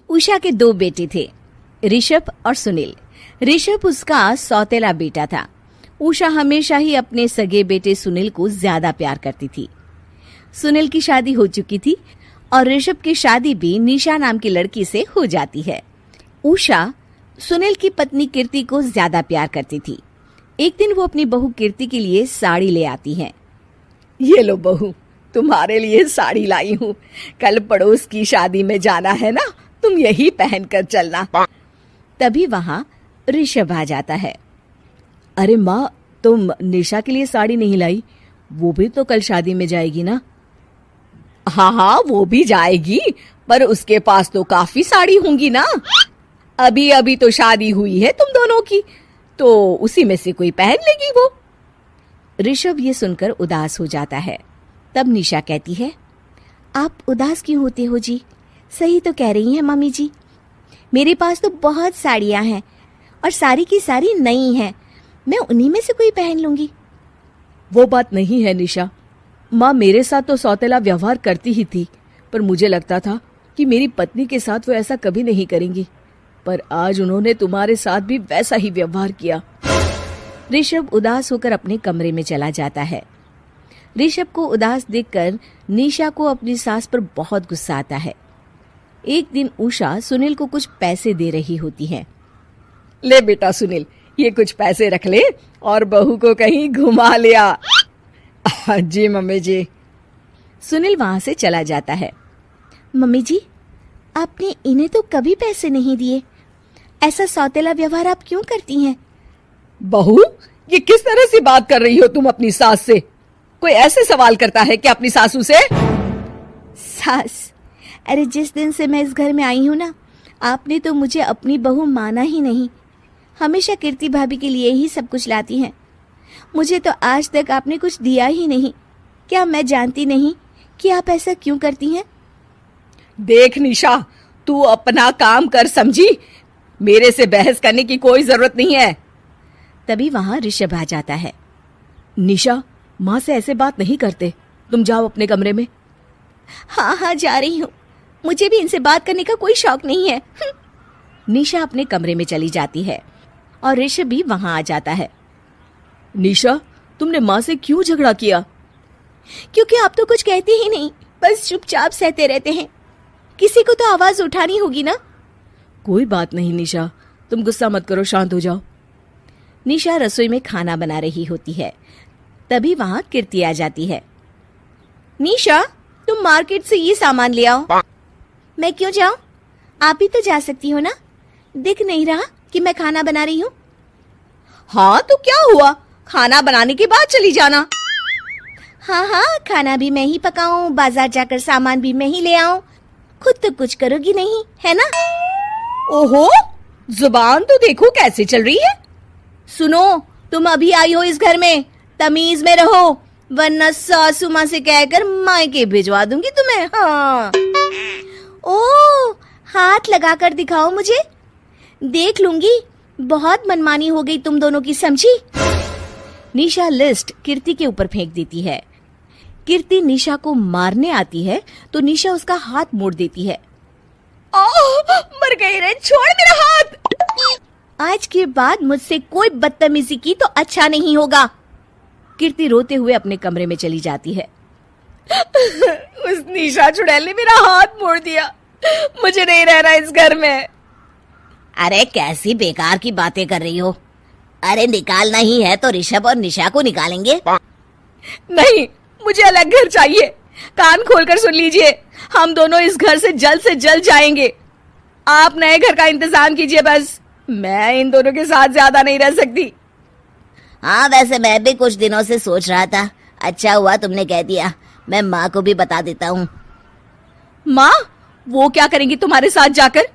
उषा के 2 बेटे थे, ऋषभ और सुनील। ऋषभ उसका सौतेला बेटा था। उषा हमेशा ही अपने सगे बेटे सुनील को ज्यादा प्यार करती थी। सुनील की शादी हो चुकी थी और ऋषभ की शादी भी निशा नाम की लड़की से हो जाती है। उषा सुनील की पत्नी कीर्ति को ज्यादा प्यार करती थी। एक दिन वो अपनी बहू कीर्ति के लिए साड़ी ले आती है। ये लो बहू, तुम्हारे लिए साड़ी लाई हूँ। कल पड़ोस की शादी में जाना है ना, तुम यही पहन कर चलना। तभी वहाँ ऋषभ आ जाता है। अरे माँ, तुम निशा के लिए साड़ी नहीं लाई? वो भी तो कल शादी में जाएगी ना? हाँ, वो भी जाएगी, पर उसके पास तो काफी साड़ी होंगी ना। अभी अभी तो शादी हुई है तुम दोनों की, तो उसी में से कोई पहन लेगी वो। ऋषभ ये सुनकर उदास हो जाता है। तब निशा कहती है, आप उदास क्यों होते हो जी? सही तो कह रही हैं मम्मी जी। मेरे पास तो बहुत साड़ियां हैं और सारी की सारी नई हैं। मैं उन्हीं में से कोई पहन लूंगी। वो बात नहीं है निशा। माँ मेरे साथ तो सौतेला व्यवहार करती ही थी, पर मुझे लगता था कि मेरी पत्नी के साथ वो ऐसा कभी नहीं करेंगी, पर आज उन्होंने तुम्हारे साथ भी वैसा ही व्यवहार किया। ऋषभ उदास होकर अपने कमरे में चला जाता है। ऋषभ को उदास देखकर निशा को अपनी सास पर बहुत गुस्सा आता है। एक दिन उषा सुनील को कुछ पैसे दे रही होती है। ले बेटा सुनील, ये कुछ पैसे रख ले और बहू को कहीं घुमा लिया। जी मम्मी जी। सुनील वहां से चला जाता है। मम्मी जी, आपने इन्हें तो कभी पैसे नहीं दिए। ऐसा सौतेला व्यवहार आप क्यों करती हैं? बहू, ये किस तरह से बात कर रही हो तुम अपनी सास से? कोई ऐसे सवाल करता है कि अपनी सासू से? सास, अरे जिस दिन से मैं इस घर में आई हूँ ना, आपने तो मुझे अपनी बहू माना ही नहीं। हमेशा कीर्ति भाभी के लिए ही सब कुछ लाती हैं। मुझे तो आज तक आपने कुछ दिया ही नहीं। क्या मैं जानती नहीं कि आप ऐसा क्यों करती हैं? देख निशा, तू अपना काम कर समझी। मेरे से बहस करने की कोई जरूरत नहीं है। तभी वहां ऋषभ आ जाता है। निशा, माँ से ऐसे बात नहीं करते। तुम जाओ अपने कमरे में। हाँ, जा रही हूँ। मुझे भी इनसे बात करने का कोई शौक नहीं है। निशा अपने कमरे में चली जाती है और ऋषभ भी वहां आ जाता है। निशा, तुमने माँ से क्यों झगड़ा किया? क्योंकि आप तो कुछ कहते ही नहीं, बस चुपचाप सहते रहते हैं। किसी को तो आवाज उठानी होगी ना। कोई बात नहीं निशा, तुम गुस्सा मत करो, शांत हो जाओ। निशा रसोई में खाना बना रही होती है। तभी वहां कीर्ति आ जाती है। निशा, तुम मार्केट से ये सामान ले आओ। मैं क्यों जाऊं? आप ही तो जा सकती हो ना। दिख नहीं रहा कि मैं खाना बना रही हूँ? हाँ तो क्या हुआ, खाना बनाने के बाद चली जाना। हाँ, खाना भी मैं ही पकाऊं, बाजार जाकर सामान भी मैं ही ले आऊं। खुद तो कुछ करोगी नहीं, है ना? ओहो, जुबान तो देखो कैसे चल रही है। सुनो, तुम अभी आई हो इस घर में, तमीज में रहो, वरना सासू माँ से कहकर मायके भिजवा दूंगी तुम्हें। हाँ। ओह, हाथ लगाकर दिखाओ मुझे, देख लूंगी। बहुत मनमानी हो गई तुम दोनों की, समझी? निशा लिस्ट कीर्ति के ऊपर फेंक देती है। कीर्ति निशा को मारने आती है तो निशा उसका हाथ मोड़ देती है। मर गई रे, छोड़ मेरा हाथ। आज के बाद मुझसे कोई बदतमीजी की तो अच्छा नहीं होगा। कीर्ति रोते हुए अपने कमरे में चली जाती है। उस निशा चुड़ैल ने मेरा हाथ मोड़ दिया। मुझे नहीं रहना इस घर में। अरे कैसी बेकार की बातें कर रही हो? अरे निकालना ही है तो ऋषभ और निशा को निकालेंगे। नहीं, मुझे अलग घर चाहिए। कान खोलकर सुन लीजिए, हम दोनों इस घर से जल्द जाएंगे। आप नए घर का इंतजाम कीजिए बस। मैं इन दोनों के साथ ज्यादा नहीं रह सकती। हाँ, वैसे मैं भी कुछ दिनों से सोच रहा था। अच्छा हुआ तुमने कह दिया, मैं माँ को भी बता देता हूँ। माँ, वो क्या करेंगी तुम्हारे साथ जाकर?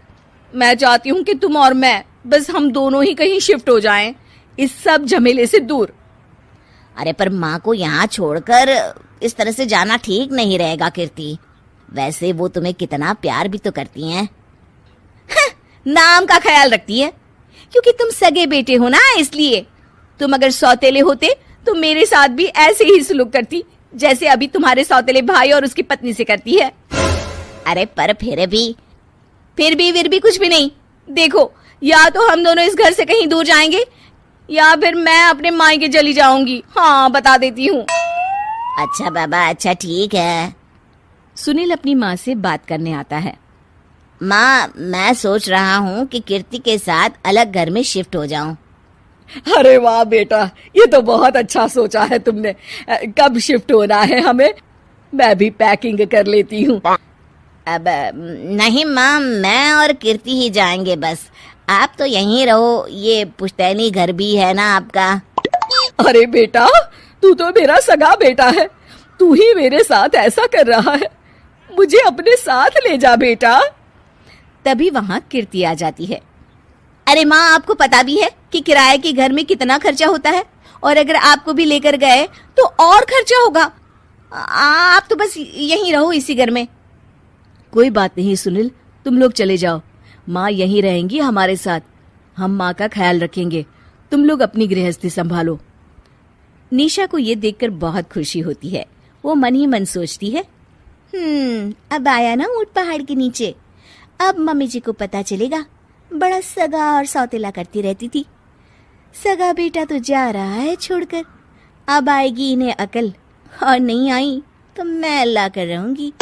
मैं चाहती हूँ कि तुम और मैं, बस हम दोनों ही कहीं शिफ्ट हो जाएं, इस सब झमेले से दूर। अरे पर माँ को यहाँ छोड़कर इस तरह से जाना ठीक नहीं रहेगा कीर्ति। वैसे वो तुम्हें कितना प्यार भी तो करती हैं। नाम का ख्याल रखती है, क्योंकि तुम सगे बेटे हो ना, इसलिए। तुम अगर सौतेले होते तो मेरे साथ भी ऐसे ही सलूक करती जैसे अभी तुम्हारे सौतेले भाई और उसकी पत्नी से करती है। अरे पर फिर फिर भी कुछ भी नहीं। देखो, या तो हम दोनों इस घर से कहीं दूर जाएंगे या फिर मैं अपने मायके चली जाऊंगी। हाँ, बता देती हूँ। अच्छा बाबा, अच्छा ठीक है। सुनील अपनी माँ से बात करने आता है। माँ, मैं सोच रहा हूँ कि कीर्ति के साथ अलग घर में शिफ्ट हो जाऊं। अरे वाह बेटा, ये तो बहुत अच्छा सोचा है तुमने। कब शिफ्ट होना है हमें? मैं भी पैकिंग कर लेती हूँ। अब नहीं माँ, मैं और कीर्ति ही जाएंगे बस। आप तो यहीं रहो, ये पुश्तैनी घर भी है ना आपका। अरे बेटा, तू तो मेरा सगा बेटा है, तू ही मेरे साथ ऐसा कर रहा है, मुझे अपने साथ ले जा बेटा। तभी वहां कीर्ति आ जाती है। अरे माँ, आपको पता भी है कि किराए के घर में कितना खर्चा होता है, और अगर आपको भी लेकर गए तो और खर्चा होगा। आप तो बस यहीं रहो इसी घर में। कोई बात नहीं सुनील, तुम लोग चले जाओ, माँ यहीं रहेंगी हमारे साथ। हम माँ का ख्याल रखेंगे, तुम लोग अपनी गृहस्थी संभालो। निशा को ये देखकर बहुत खुशी होती है। वो मन ही मन सोचती है, अब आया ना ऊंट पहाड़ के नीचे। अब मम्मी जी को पता चलेगा, बड़ा सगा और सौतेला करती रहती थी। सगा बेटा तो जा रहा है छोड़कर, अब आएगी इन्हें अकल, और नहीं आई तो मैं ला कर रहूंगी।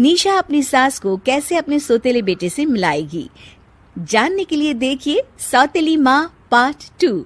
निशा अपनी सास को कैसे अपने सौतेले बेटे से मिलाएगी, जानने के लिए देखिए सौतेली माँ पार्ट 2।